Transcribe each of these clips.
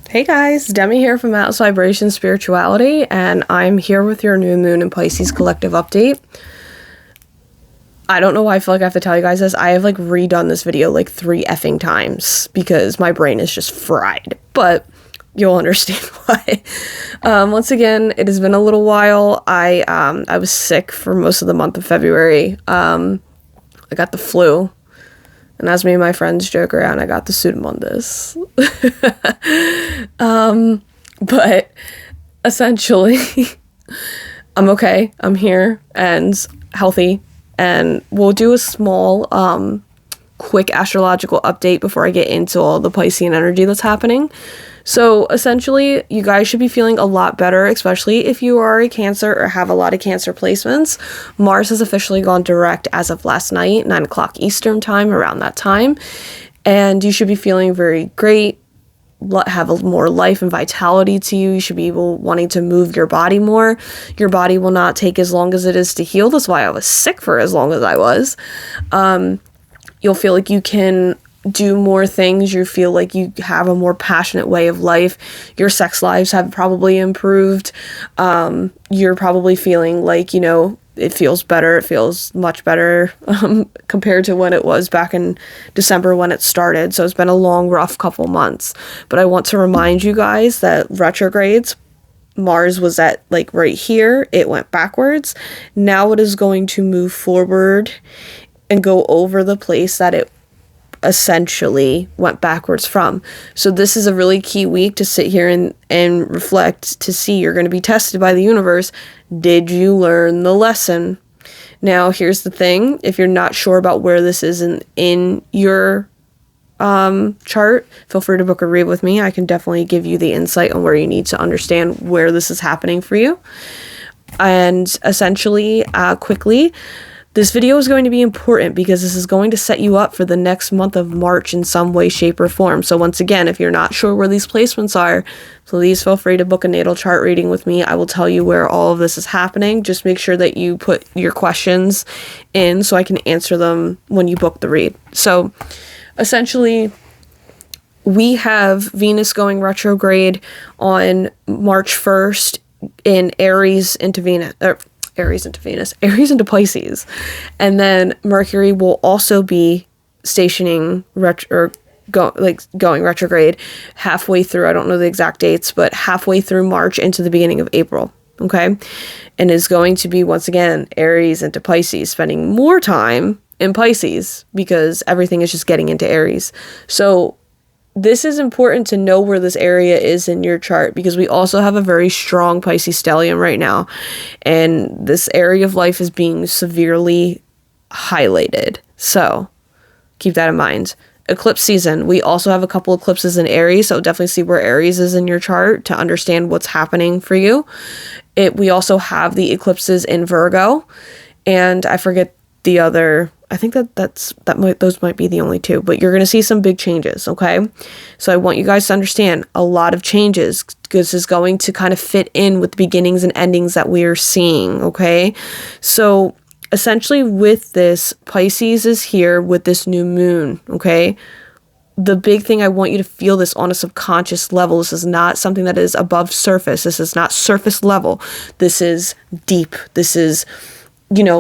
Hey guys, Demi here from Atlas Vibration Spirituality, and I'm here with your new moon in Pisces collective update. I don't know why I feel like I have to tell you guys this. I have redone this video 3 effing times because my brain is just fried, but you'll understand why. Once again, it has been a little while. I was sick for most of the month of February. I got the flu. And as me and my friends joke around, I got the pseudomundus. But essentially, I'm okay. I'm here and healthy. And we'll do a small, quick astrological update before I get into all the Piscean energy that's happening. So essentially, you guys should be feeling a lot better, especially if you are a Cancer or have a lot of Cancer placements. Mars has officially gone direct as of last night, 9 o'clock Eastern time, around that time. And you should be feeling very great, have more life and vitality to you. You should be wanting to move your body more. Your body will not take as long as it is to heal. That's why I was sick for as long as I was. You'll feel like you can do more things. You feel like you have a more passionate way of life. Your sex lives have probably improved. You're probably feeling like, it feels better. It feels much better compared to when it was back in December when it started. So it's been a long, rough couple months. But I want to remind you guys that retrogrades, Mars was at right here. It went backwards. Now it is going to move forward and go over the place that it essentially went backwards from. So this is a really key week to sit here and reflect to see. You're going to be tested by the universe. Did you learn the lesson? Now, here's the thing. If you're not sure about where this is in your chart, feel free to book a read with me. I can definitely give you the insight on where you need to understand where this is happening for you. And essentially, quickly, this video is going to be important because this is going to set you up for the next month of March in some way, shape, or form. So once again, if you're not sure where these placements are, please feel free to book a natal chart reading with me. I will tell you where all of this is happening. Just make sure that you put your questions in so I can answer them when you book the read. So essentially, we have Venus going retrograde on March 1st in Aries into Pisces. And then Mercury will also be stationing going retrograde halfway through. I don't know the exact dates, but halfway through March into the beginning of April. Okay. And is going to be once again Aries into Pisces, spending more time in Pisces because everything is just getting into Aries. So this is important to know where this area is in your chart because we also have a very strong Pisces stellium right now. And this area of life is being severely highlighted. So keep that in mind. Eclipse season. We also have a couple eclipses in Aries. So definitely see where Aries is in your chart to understand what's happening for you. We also have the eclipses in Virgo. And I forget the other. I think those might be the only two, but you're going to see some big changes, okay? So I want you guys to understand a lot of changes because this is going to kind of fit in with the beginnings and endings that we are seeing, okay? So essentially with this, Pisces is here with this new moon, okay? The big thing, I want you to feel this on a subconscious level. This is not something that is above surface. This is not surface level. This is deep. This is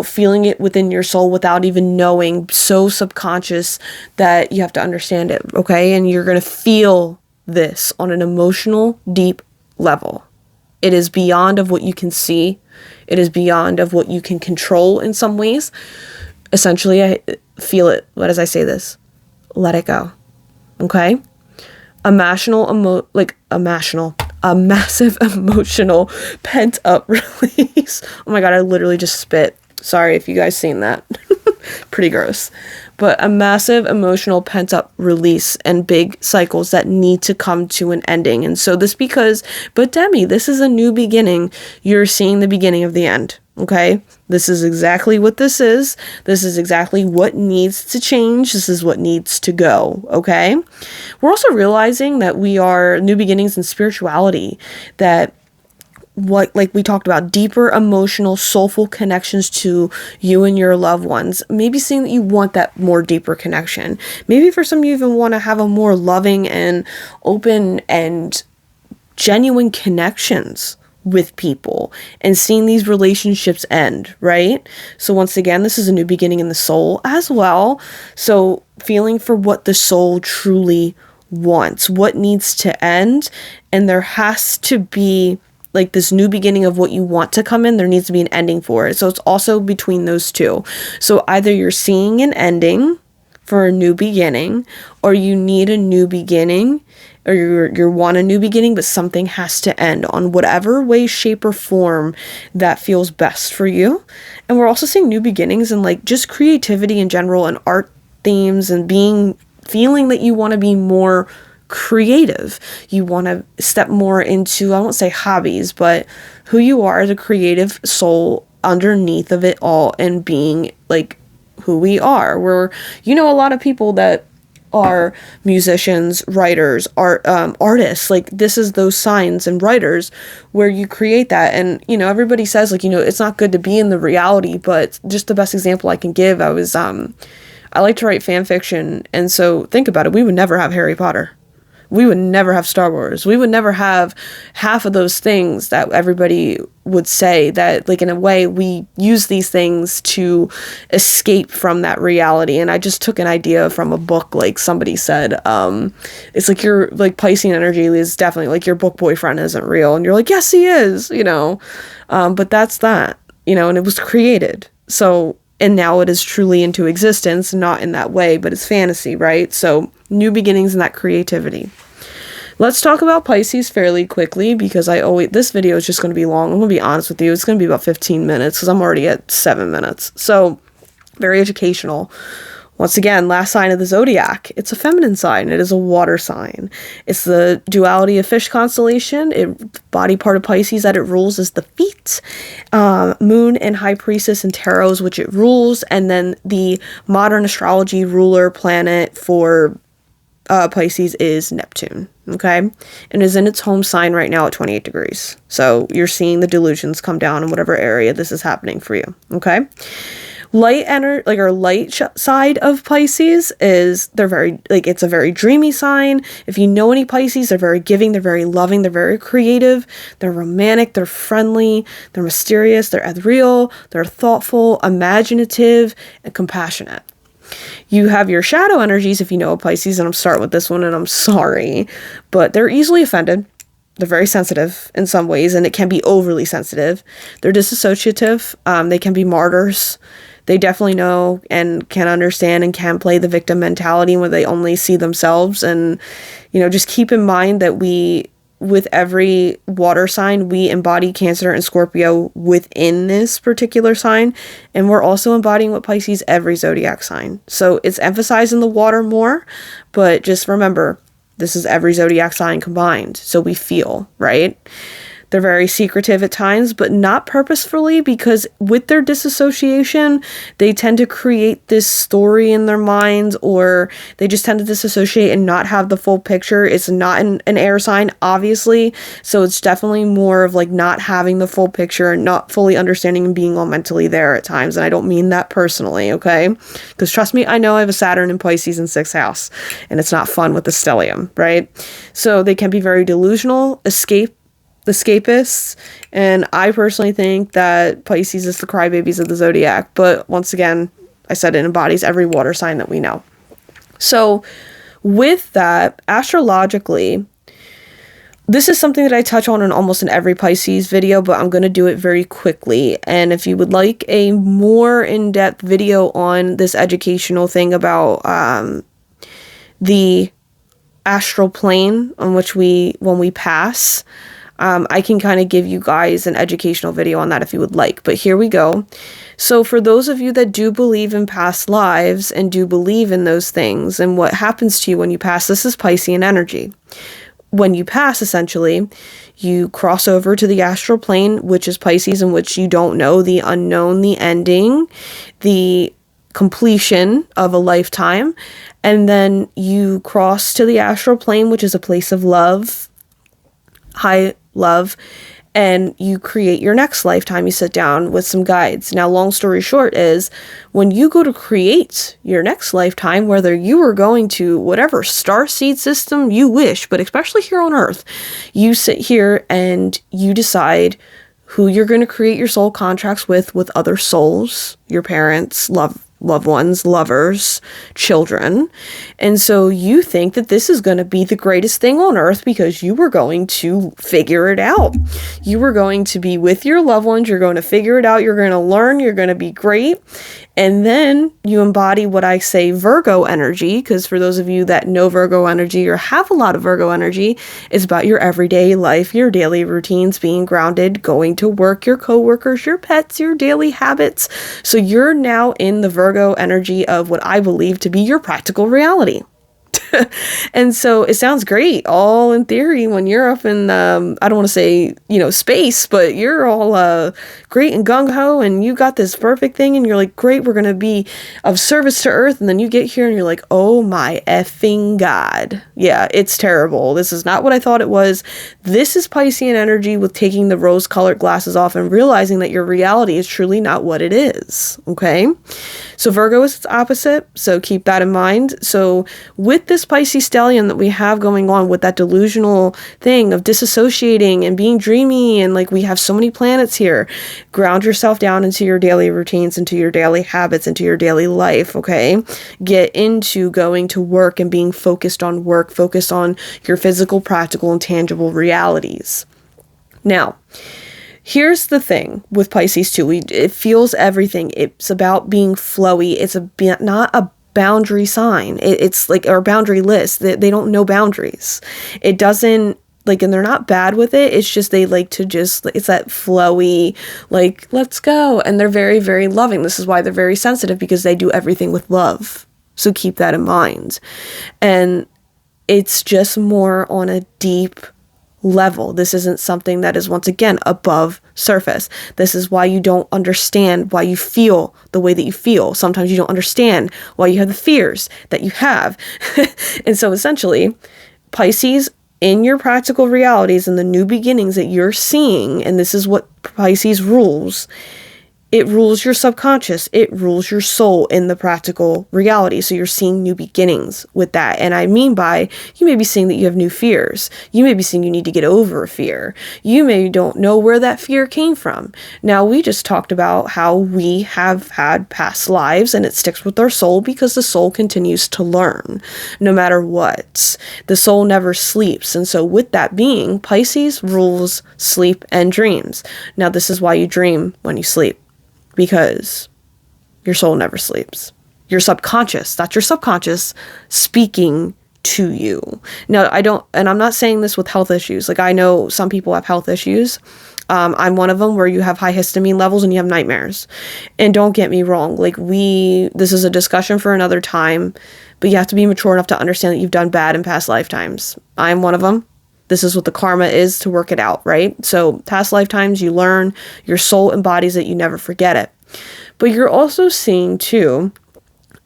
feeling it within your soul without even knowing, so subconscious that you have to understand it, okay? And you're going to feel this on an emotional, deep level. It is beyond of what you can see. It is beyond of what you can control in some ways. Essentially, I feel it. What does I say this? Let it go, okay? A massive emotional pent-up release. Oh my god, I literally just spit. Sorry if you guys seen that. Pretty gross. But a massive emotional pent-up release and big cycles that need to come to an ending. And so but Demi, this is a new beginning. You're seeing the beginning of the end. Okay? This is exactly what this is. This is exactly what needs to change. This is what needs to go. Okay? We're also realizing that we are new beginnings in spirituality, that like we talked about, deeper emotional, soulful connections to you and your loved ones. Maybe seeing that you want that more deeper connection. Maybe for some you even want to have a more loving and open and genuine connections with people and seeing these relationships end, right? So once again, this is a new beginning in the soul as well. So feeling for what the soul truly wants, what needs to end, and there has to be like this new beginning of what you want to come in. There needs to be an ending for it. So it's also between those two. So either you're seeing an ending for a new beginning, or you need a new beginning, or you want a new beginning, but something has to end on whatever way, shape, or form that feels best for you. And we're also seeing new beginnings and like just creativity in general and art themes and feeling that you want to be more creative. You want to step more into, I won't say hobbies, but who you are as a creative soul underneath of it all, and being like who we are. We're, a lot of people that are musicians, writers, artists. Like this is those signs and writers where you create that. And, everybody says like, it's not good to be in the reality, but just the best example I can give, I like to write fan fiction. And so think about it. We would never have Harry Potter. We would never have Star Wars. We would never have half of those things that everybody would say that, like, in a way, we use these things to escape from that reality. And I just took an idea from a book, like somebody said, it's like your, like, Piscean energy is definitely, like, your book boyfriend isn't real. And you're like, yes, he is, but that's that, and it was created. So, and now it is truly into existence, not in that way, but it's fantasy, right? So new beginnings and that creativity. Let's talk about Pisces fairly quickly, because this video is just going to be long. I'm going to be honest with you. It's going to be about 15 minutes because I'm already at 7 minutes. So very educational. Once again, last sign of the zodiac. It's a feminine sign. It is a water sign. It's the duality of fish constellation. The body part of Pisces that it rules is the feet. Moon and high priestess and tarots, which it rules. And then the modern astrology ruler planet for Pisces is Neptune. Okay? And is in its home sign right now at 28 degrees. So you're seeing the delusions come down in whatever area this is happening for you. Okay? Light side of Pisces is it's a very dreamy sign. If you know any Pisces, they're very giving, they're very loving, they're very creative, they're romantic, they're friendly, they're mysterious, they're ethereal, they're thoughtful, imaginative, and compassionate. You have your shadow energies if you know a Pisces, and I'm starting with this one, and I'm sorry, but they're easily offended. They're very sensitive in some ways, and it can be overly sensitive. They're disassociative. They can be martyrs. They definitely know and can understand and can play the victim mentality where they only see themselves. And, just keep in mind that with every water sign, we embody Cancer and Scorpio within this particular sign. And we're also embodying with Pisces every zodiac sign. So it's emphasizing the water more, but just remember, this is every zodiac sign combined. So we feel, right? They're very secretive at times, but not purposefully, because with their disassociation, they tend to create this story in their minds, or they just tend to disassociate and not have the full picture. It's not an air sign, obviously, so it's definitely more of like not having the full picture and not fully understanding and being all mentally there at times. And I don't mean that personally, okay? Because trust me, I know I have a Saturn in Pisces in 6th house, and it's not fun with the stellium, right? So they can be very delusional, escapists, and I personally think that Pisces is the crybabies of the zodiac. But once again, I said it embodies every water sign that we know. So with that, astrologically, this is something that I touch on in almost in every Pisces video, but I'm going to do it very quickly. And if you would like a more in-depth video on this educational thing about the astral plane on which when we pass, I can kind of give you guys an educational video on that if you would like. But here we go. So for those of you that do believe in past lives and do believe in those things and what happens to you when you pass, this is Piscean energy. When you pass, essentially, you cross over to the astral plane, which is Pisces, in which you don't know, the unknown, the ending, the completion of a lifetime. And then you cross to the astral plane, which is a place of love, high love, and you create your next lifetime. You sit down with some guides. Now, long story short is, when you go to create your next lifetime, whether you are going to whatever starseed system you wish, but especially here on Earth, you sit here and you decide who you're going to create your soul contracts with other souls, your parents, loved ones, lovers, children. And so you think that this is going to be the greatest thing on earth because you were going to figure it out. You were going to be with your loved ones. You're going to figure it out. You're going to learn. You're going to be great. And then you embody what I say Virgo energy, because for those of you that know Virgo energy or have a lot of Virgo energy, it's about your everyday life, your daily routines, being grounded, going to work, your coworkers, your pets, your daily habits. So you're now in the Virgo energy of what I believe to be your practical reality. And so it sounds great, all in theory, when you're up in, I don't want to say, space, but you're all great and gung-ho, and you got this perfect thing, and you're like, great, we're going to be of service to Earth. And then you get here and you're like, oh my effing God. Yeah, it's terrible. This is not what I thought it was. This is Piscean energy with taking the rose-colored glasses off and realizing that your reality is truly not what it is. Okay? So Virgo is its opposite, so keep that in mind. So with this Pisces stellium that we have going on with that delusional thing of disassociating and being dreamy, and like we have so many planets here, ground yourself down into your daily routines, into your daily habits, into your daily life, okay? Get into going to work and being focused on work, focus on your physical, practical, and tangible realities. Now, here's the thing with Pisces too. It feels everything. It's about being flowy. It's not a boundary sign. It's like our boundary list. They don't know boundaries. It doesn't and they're not bad with it. It's just they like to it's that flowy, like, let's go. And they're very, very loving. This is why they're very sensitive, because they do everything with love. So keep that in mind. And it's just more on a deep level. This isn't something that is, once again, above surface. This is why you don't understand why you feel the way that you feel. Sometimes you don't understand why you have the fears that you have. And so essentially, Pisces, in your practical realities and the new beginnings that you're seeing, and this is what Pisces rules, it rules your subconscious. It rules your soul in the practical reality. So you're seeing new beginnings with that. And I mean by, you may be seeing that you have new fears. You may be seeing you need to get over a fear. You may don't know where that fear came from. Now, we just talked about how we have had past lives, and it sticks with our soul because the soul continues to learn no matter what. The soul never sleeps. And so with that being, Pisces rules sleep and dreams. Now, this is why you dream when you sleep. Because your soul never sleeps. Your subconscious, that's your subconscious speaking to you. Now, I'm not saying this with health issues. Like, I know some people have health issues. I'm one of them, where you have high histamine levels and you have nightmares. And don't get me wrong. This is a discussion for another time, but you have to be mature enough to understand that you've done bad in past lifetimes. I'm one of them. This is what the karma is to work it out, right? So past lifetimes, you learn, your soul embodies it, you never forget it. But you're also seeing, too,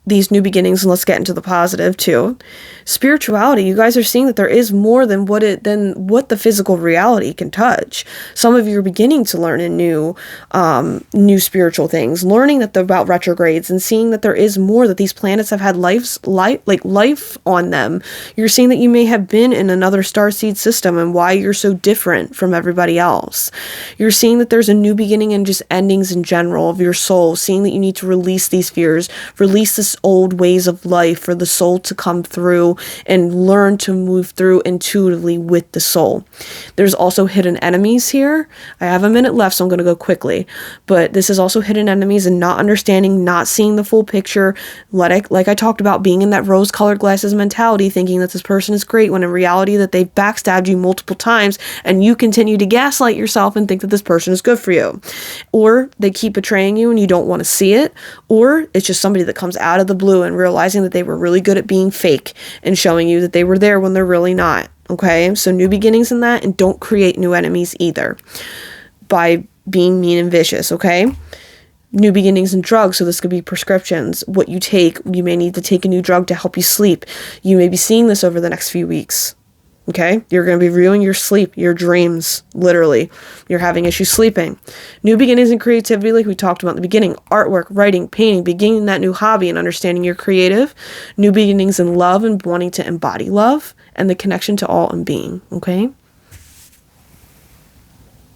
these new beginnings, and let's get into the positive, too. Spirituality, you guys are seeing that there is more than what the physical reality can touch. Some of you are beginning to learn in new spiritual things, learning about retrogrades and seeing that there is more, that these planets have had life on them. You're seeing that you may have been in another starseed system and why you're so different from everybody else. You're seeing that there's a new beginning and just endings in general of your soul, seeing that you need to release these fears, release this old ways of life for the soul to come through and learn to move through intuitively with the soul. There's also hidden enemies here. I have a minute left, so I'm going to go quickly. But this is also hidden enemies and not understanding, not seeing the full picture. Like I talked about, being in that rose-colored glasses mentality, thinking that this person is great, when in reality that they've backstabbed you multiple times, and you continue to gaslight yourself and think that this person is good for you. Or they keep betraying you and you don't want to see it. Or it's just somebody that comes out of the blue and realizing that they were really good at being fake and showing you that they were there when they're really not. Okay, so new beginnings in that, and don't create new enemies either by being mean and vicious. Okay, new beginnings in drugs. So this could be prescriptions, what you take. You may need to take a new drug to help you sleep. You may be seeing this over the next few weeks. Okay, you're going to be reviewing your sleep, your dreams, literally. You're having issues sleeping. New beginnings and creativity, like we talked about in the beginning. Artwork, writing, painting, beginning that new hobby and understanding you're creative. New beginnings in love and wanting to embody love and the connection to all and being, okay?